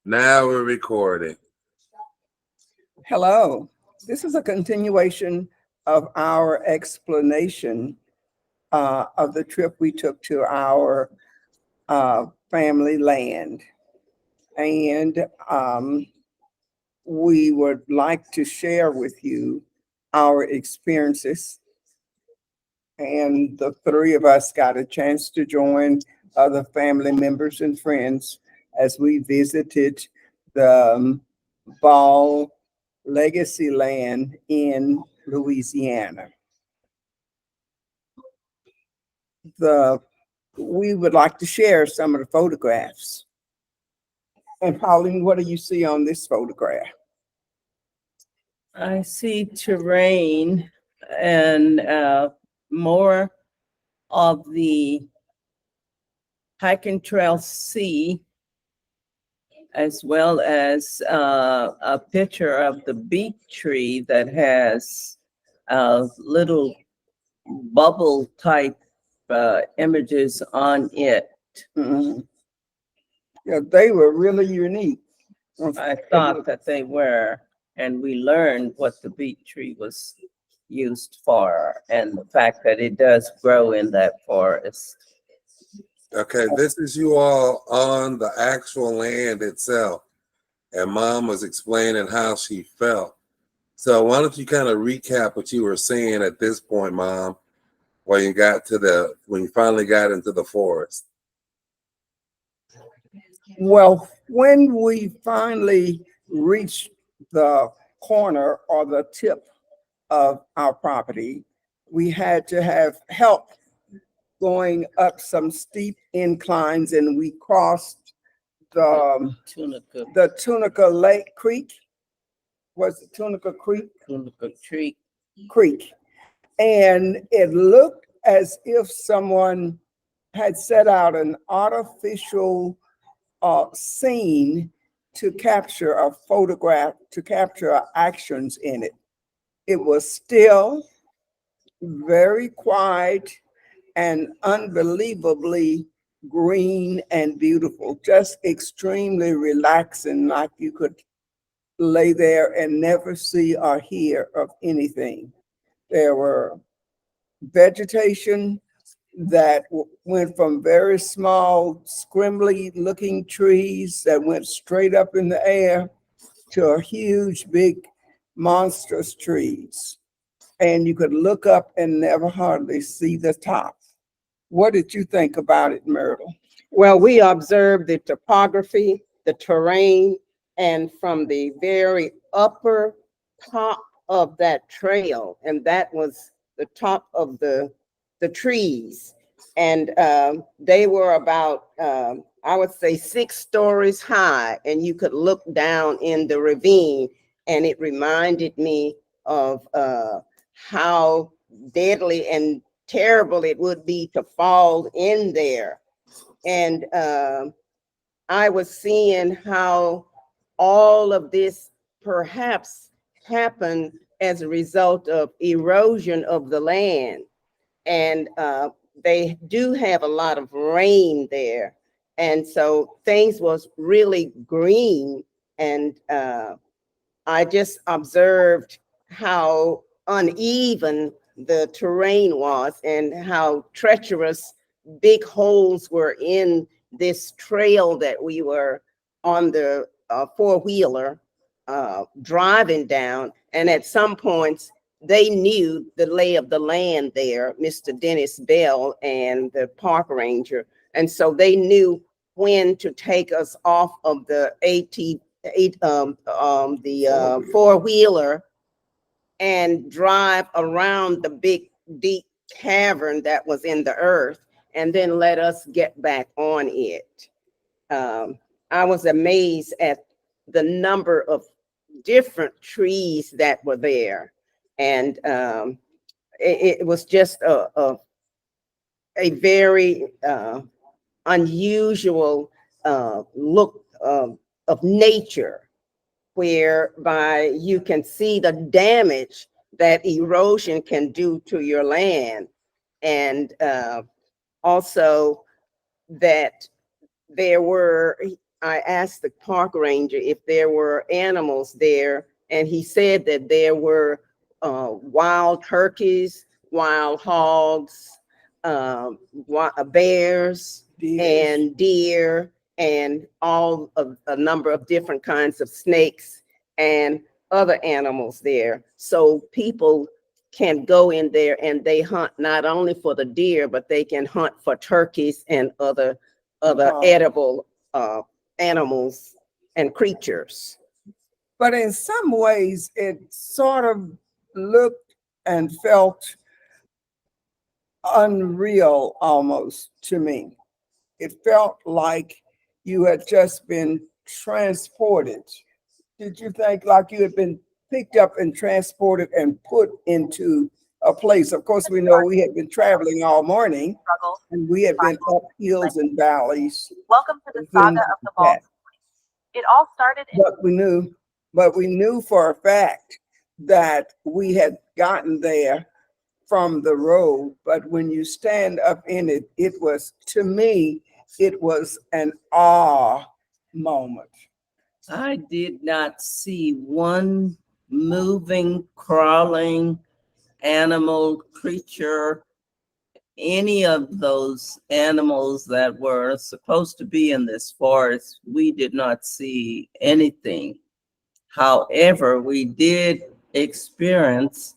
Now we're recording. Hello. This is a continuation of our explanation of the trip we took to our family land. And we would like to share with you our experiences. And the three of us got a chance to join other family members and friends as we visited the Ball Legacy Land in Louisiana. We would like to share some of the photographs. And Pauline, what do you see on this photograph? I see terrain and more of the hiking trail C, as well as a picture of the beech tree that has little bubble type images on it. Mhm. Yeah, they were really unique. I thought that they were, and we learned what the beech tree was used for and the fact that it does grow in that forest. Okay, this is you all on the actual land itself. And Mom was explaining how she felt. So why don't you kind of recap what you were saying at this point, Mom, when you finally got into the forest? Well, when we finally reached the corner or the tip of our property, we had to have help going up some steep inclines, and we crossed the Tunica Lake Creek. Was it Tunica Creek? Tunica Creek. Creek. And it looked as if someone had set out an artificial scene to capture a photograph, to capture actions in it. It was still very quiet and unbelievably green and beautiful, just extremely relaxing, like you could lay there and never see or hear of anything. There were vegetation that went from very small, scrimbly looking trees that went straight up in the air to a huge, big, monstrous trees. And you could look up and never hardly see the top. What did you think about it, Myrtle? Well, we observed the topography, the terrain, and from the very upper top of that trail, and that was the top of the trees. And they were about, I would say, 6 stories high, and you could look down in the ravine, and it reminded me of how deadly and terrible it would be to fall in there. And I was seeing how all of this perhaps happened as a result of erosion of the land. And they do have a lot of rain there. And so things was really green. And I just observed how uneven the terrain was and how treacherous big holes were in this trail that we were on the 4-wheeler driving down. And at some points, they knew the lay of the land there, Mr. Dennis Bell and the park ranger. And so they knew when to take us off of the 4-wheeler and drive around the big, deep cavern that was in the earth, and then let us get back on it. I was amazed at the number of different trees that were there. And it was just a very unusual look of nature, whereby you can see the damage that erosion can do to your land. And also that I asked the park ranger if there were animals there, and he said that there were wild turkeys, wild hogs, bears, and deer, and all of a number of different kinds of snakes and other animals there. So people can go in there and they hunt not only for the deer, but they can hunt for turkeys and other edible animals and creatures. But in some ways, it sort of looked and felt unreal almost to me. It felt like you had just been transported. Did you think like you had been picked up and transported and put into a place? Of course, we know we had been traveling all morning and we had been up hills and valleys. Welcome to the saga of the ball. It all started in But we knew for a fact that we had gotten there from the road. But when you stand up in it, it was, to me, it was an awe moment. I did not see one moving, crawling animal, creature, any of those animals that were supposed to be in this forest. We did not see anything. However, we did experience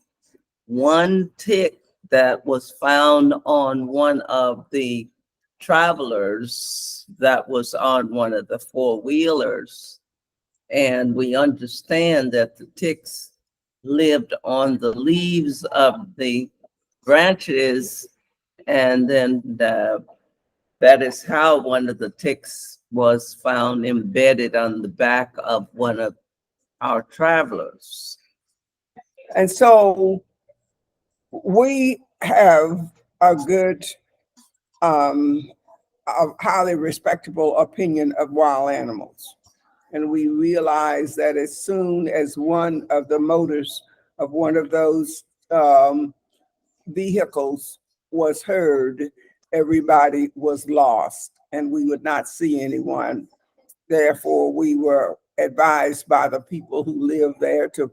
one tick that was found on one of the travelers that was on one of the four-wheelers. And we understand that the ticks lived on the leaves of the branches, and then that is how one of the ticks was found embedded on the back of one of our travelers. And so we have a good, a highly respectable opinion of wild animals. And we realize that as soon as one of the motors of one of those vehicles was heard, everybody was lost and we would not see anyone. Therefore, we were advised by the people who live there to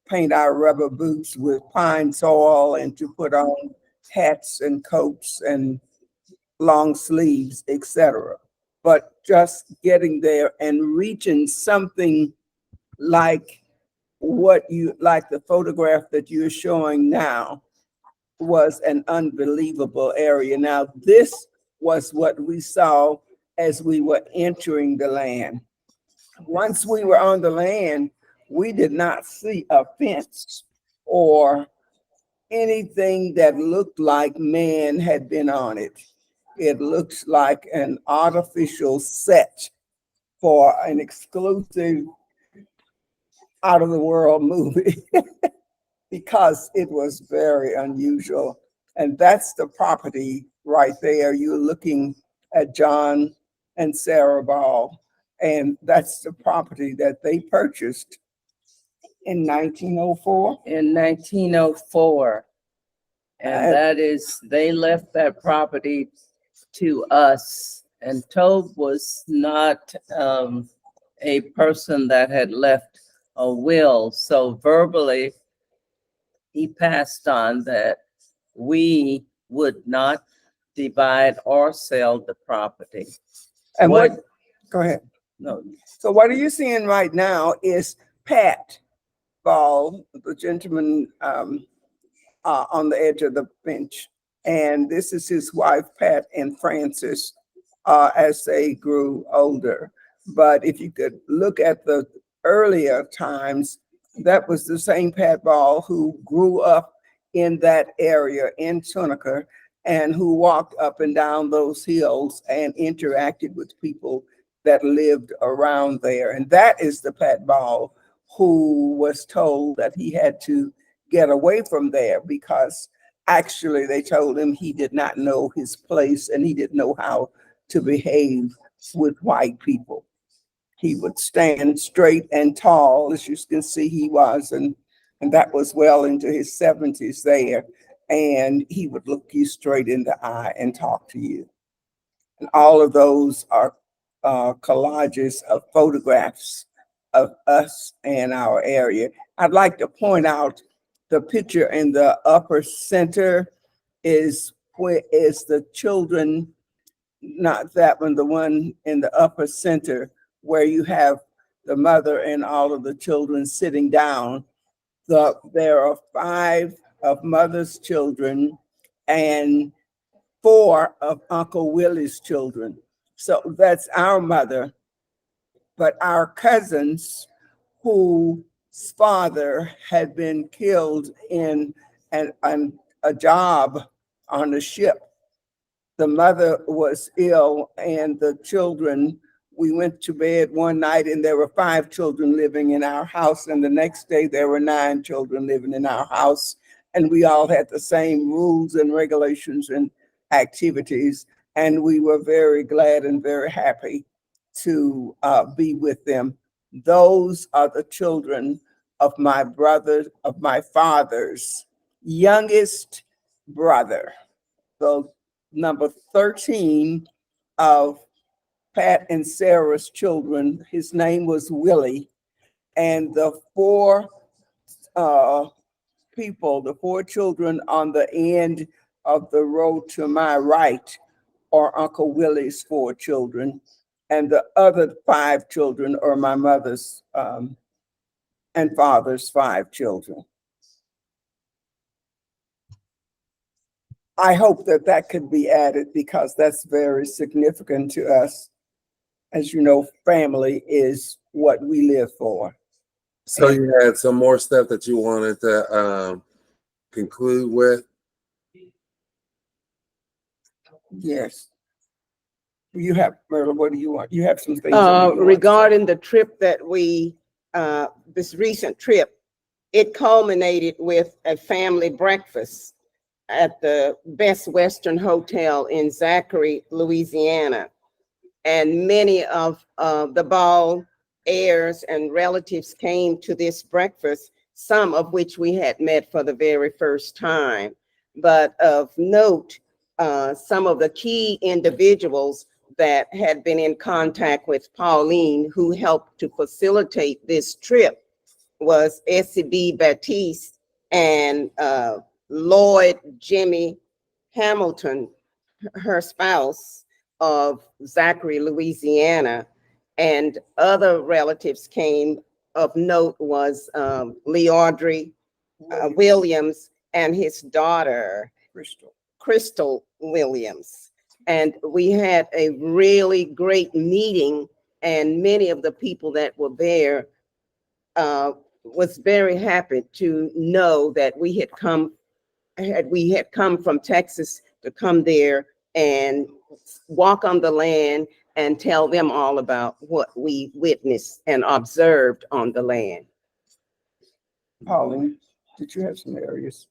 paint our rubber boots with pine sol and to put on hats and coats and long sleeves, etc. But just getting there and reaching something like like the photograph that you're showing now was an unbelievable area. Now, this was what we saw as we were entering the land. Once we were on the land, we did not see a fence or anything that looked like man had been on it. It looks like an artificial set for an exclusive out of the world movie because it was very unusual. And that's the property right there. You're looking at John and Sarah Ball, and that's the property that they purchased in 1904. In 1904. And that is, they left that property to us. And Tobe was not a person that had left a will. So verbally, he passed on that we would not divide or sell the property. And go ahead. No, So what are you seeing right now is Pat Ball, the gentleman on the edge of the bench. And this is his wife, Pat and Francis, as they grew older. But if you could look at the earlier times, that was the same Pat Ball who grew up in that area in Tunica and who walked up and down those hills and interacted with people that lived around there. And that is the Pat Ball who was told that he had to get away from there because actually they told him he did not know his place and he didn't know how to behave with white people. He would stand straight and tall, as you can see he was, and that was well into his 70s there. And he would look you straight in the eye and talk to you. And all of those are collages of photographs of us and our area. I'd like to point out the picture in the upper center is the children, not that one, the one in the upper center where you have the mother and all of the children sitting down. There are 5 of mother's children and 4 of Uncle Willie's children. So that's our mother. But our cousins whose father had been killed in a job on a ship. The mother was ill and the children, we went to bed one night and there were 5 children living in our house. And the next day there were 9 children living in our house. And we all had the same rules and regulations and activities. And we were very glad and very happy to be with them. Those are the children of my brother, of my father's youngest brother. So number 13 of Pat and Sarah's children, his name was Willie. And the 4 people, the 4 children on the end of the row to my right are Uncle Willie's 4 children. And the other 5 children are my mother's and father's 5 children. I hope that that could be added because that's very significant to us. As you know, family is what we live for. So you had some more stuff that you wanted to conclude with? Yes. You have, Myrtle, what do you want? You have some things. that you Regarding the trip that we, this recent trip, it culminated with a family breakfast at the Best Western Hotel in Zachary, Louisiana. And many of the Ball heirs and relatives came to this breakfast, some of which we had met for the very first time. But of note, some of the key individuals that had been in contact with Pauline, who helped to facilitate this trip, was S.C.B. Baptiste and Lloyd Jimmy Hamilton, her spouse, of Zachary, Louisiana. And other relatives came. Of note was Lee Audrey Williams and his daughter, Crystal Williams. And we had a really great meeting, and many of the people that were there was very happy to know that we had come from Texas to come there and walk on the land and tell them all about what we witnessed and observed on the land. Pauline, did you have some areas?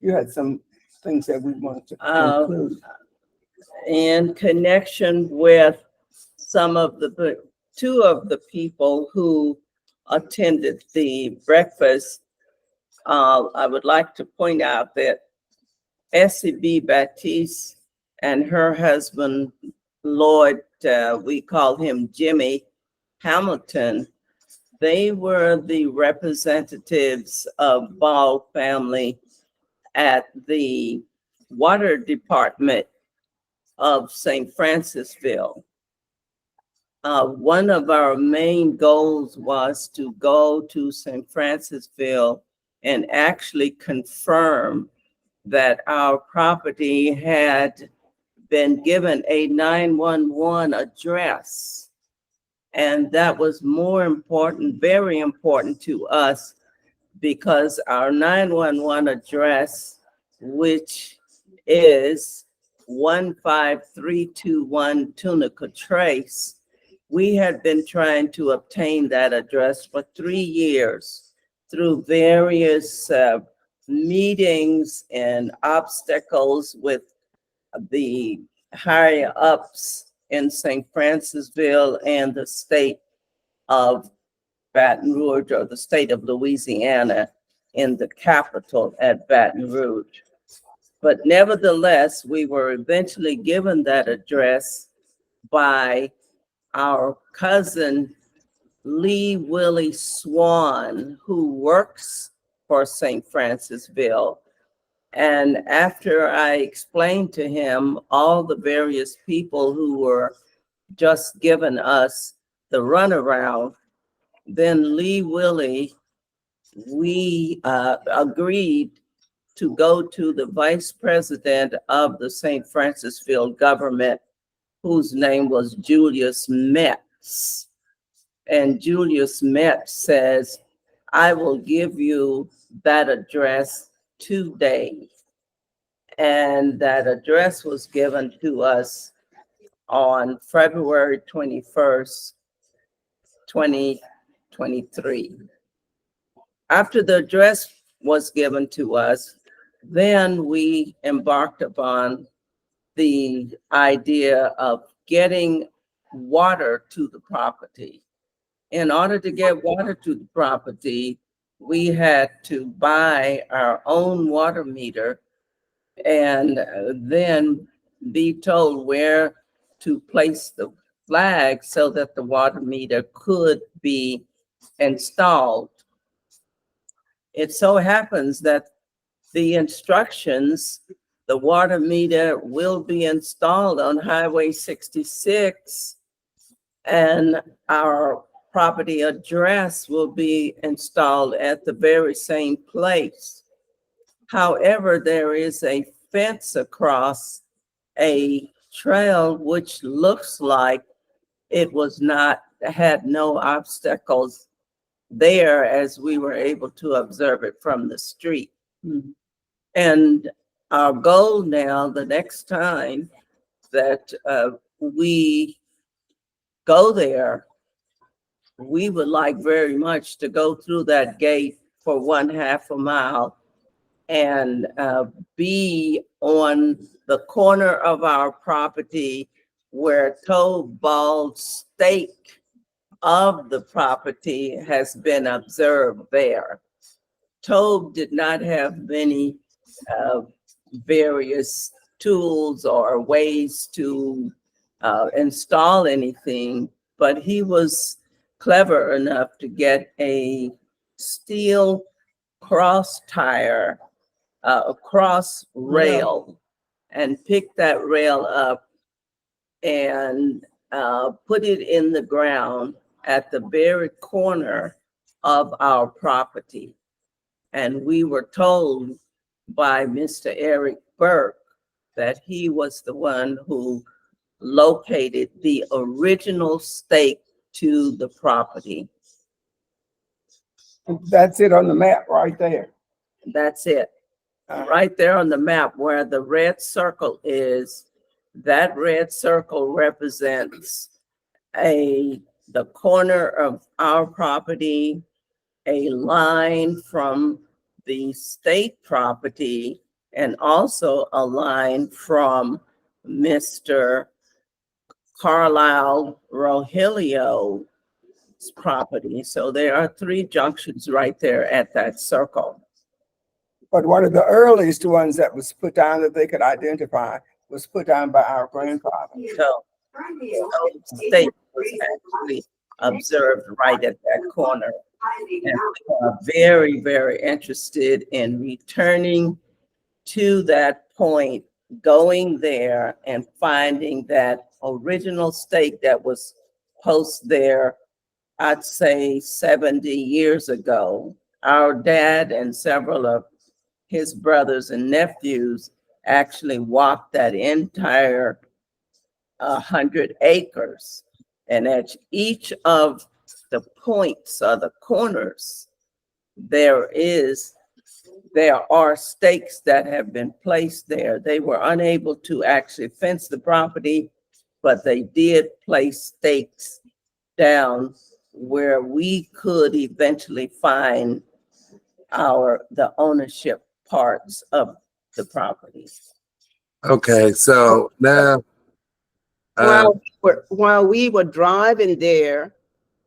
You had some things that we wanted to conclude. In connection with some of the 2 of the people who attended the breakfast, I would like to point out that S.C.B. Baptiste and her husband, Lloyd, we call him Jimmy Hamilton, they were the representatives of Ball family at the water department of St. Francisville. One of our main goals was to go to St. Francisville and actually confirm that our property had been given a 911 address. And that was more important, very important to us, because our 911 address, which is 15321 Tunica Trace, we had been trying to obtain that address for 3 years through various meetings and obstacles with the higher ups in St. Francisville and the state of Baton Rouge, or the state of Louisiana, in the capital at Baton Rouge. But nevertheless, we were eventually given that address by our cousin Lee Willie Swan, who works for St. Francisville. And after I explained to him all the various people who were just giving us the runaround, then Lee Willie, we agreed to go to the vice president of the St. Francisville government, whose name was Julius Metz. And Julius Metz says, I will give you that address today. And that address was given to us on February 21st, 2023. After the address was given to us, then we embarked upon the idea of getting water to the property. In order to get water to the property, we had to buy our own water meter and then be told where to place the flag so that the water meter could be installed. It so happens that the instructions, the water meter will be installed on Highway 66, and our property address will be installed at the very same place. However, there is a fence across a trail which looks like it was not, had no obstacles there as we were able to observe it from the street. Mhm. And our goal now, the next time that we go there, we would like very much to go through that gate for 1/2 a mile and be on the corner of our property where Tobe Ball's stake of the property has been observed there. Tobe did not have many various tools or ways to install anything, but he was clever enough to get a steel cross tire, a cross rail, and pick that rail up and put it in the ground at the very corner of our property. And we were told by Mr. Eric Burke that he was the one who located the original stake to the property. That's it on the map right there. That's it. Right there on the map where the red circle is, that red circle represents the corner of our property, a line from the state property, and also a line from Mr. Carlisle Rogelio's property. So there are 3 junctions right there at that circle. But one of the earliest ones that was put down that they could identify was put down by our grandfather. So the state was actually observed right at that corner. And we are very, very interested in returning to that point, going there and finding that original stake that was posted there, I'd say 70 years ago. Our dad and several of his brothers and nephews actually walked that entire 100 acres. And at each of the points or the corners, there are stakes that have been placed there. They were unable to actually fence the property, but they did place stakes down where we could eventually find the ownership parts of the property. Okay, so now While we were driving there,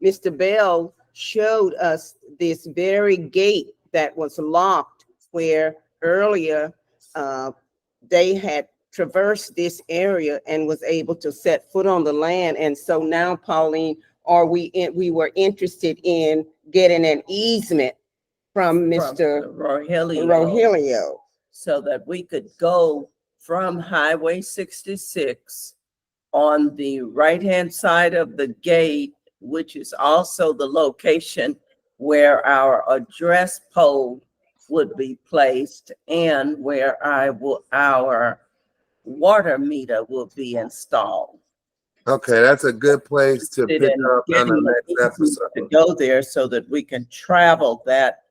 Mr. Bell showed us this very gate that was locked where earlier they had traversed this area and was able to set foot on the land. And so now, Pauline, we were interested in getting an easement from Mr. Rogelio. So that we could go from Highway 66 on the right-hand side of the gate, which is also the location where our address pole would be placed and where our water meter will be installed. Okay, that's a good place to pick up on the next episode. To go there so that we can travel that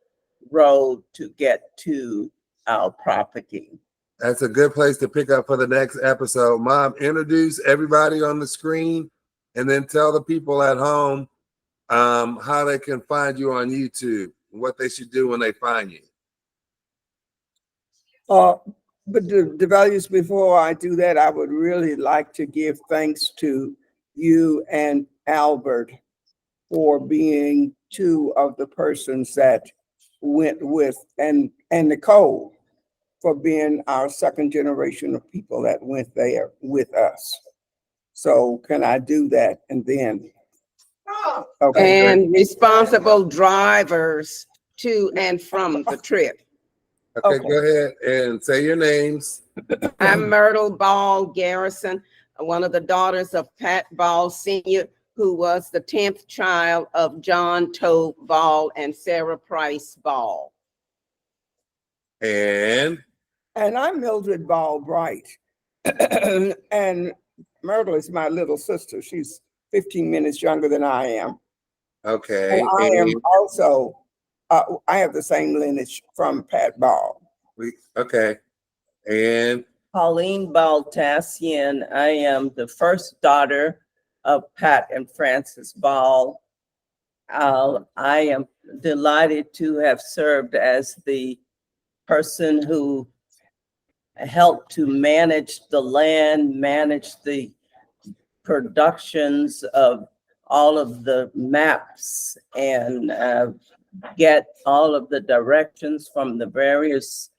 road to get to our property. That's a good place to pick up for the next episode. Mom, introduce everybody on the screen and then tell the people at home how they can find you on YouTube, what they should do when they find you. But the values, before I do that, I would really like to give thanks to you and Albert for being two of the persons that went with, and Nicole for being our second generation of people that went there with us. So can I do that? And then, okay. And responsible drivers to and from the trip. Okay, Okay. go ahead and say your names. I'm Myrtle Ball Garrison, one of the daughters of Pat Ball Sr., who was the 10th child of John Tobe Ball and Sarah Price Ball. And I'm Mildred Ball Bright. And Myrtle is my little sister. She's 15 minutes younger than I am. okay. And I am also, I have the same lineage from Pat Ball. Okay. And Pauline Ball Tassian. I am the first daughter of Pat and Francis Ball. I am delighted to have served as the person who helped to manage the land, manage the productions of all of the maps, and get all of the directions from the various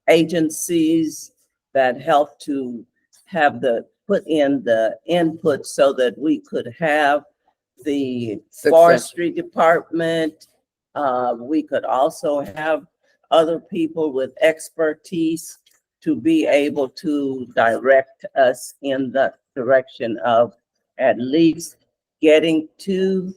agencies that helped to have put in the input so that we could have the forestry department. We could also have other people with expertise to be able to direct us in the direction of at least getting to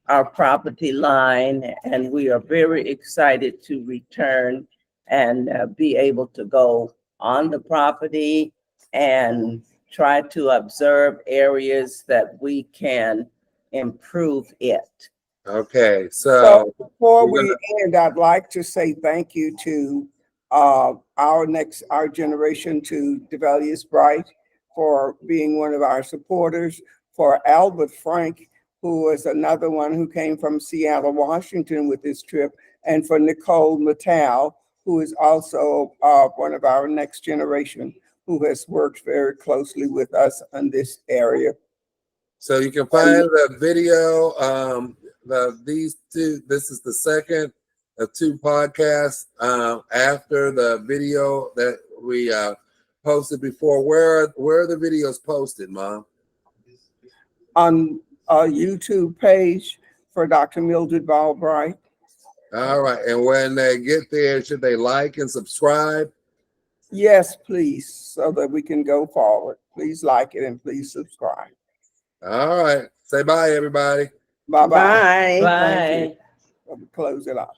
our property line. And we are very excited to return and be able to go on the property and try to observe areas that we can improve it. okay, So before we end, I'd like to say thank you to our generation, to DeValius Bright, for being one of our supporters, for Albert Frank, who was another one who came from Seattle, Washington with this trip, and for Nicole Mattel, who is also one of our next generation, who has worked very closely with us in this area. So you can find the video. These two. This is the second of two podcasts after the video that we posted before. Where are the videos posted, Mom? On a YouTube page for Dr. Mildred Ball Bright. All right. And when they get there, should they like and subscribe? Yes, please, so that we can go forward. Please like it and please subscribe. All right. Say bye, everybody. Bye-bye. Bye. Bye. We'll close it off.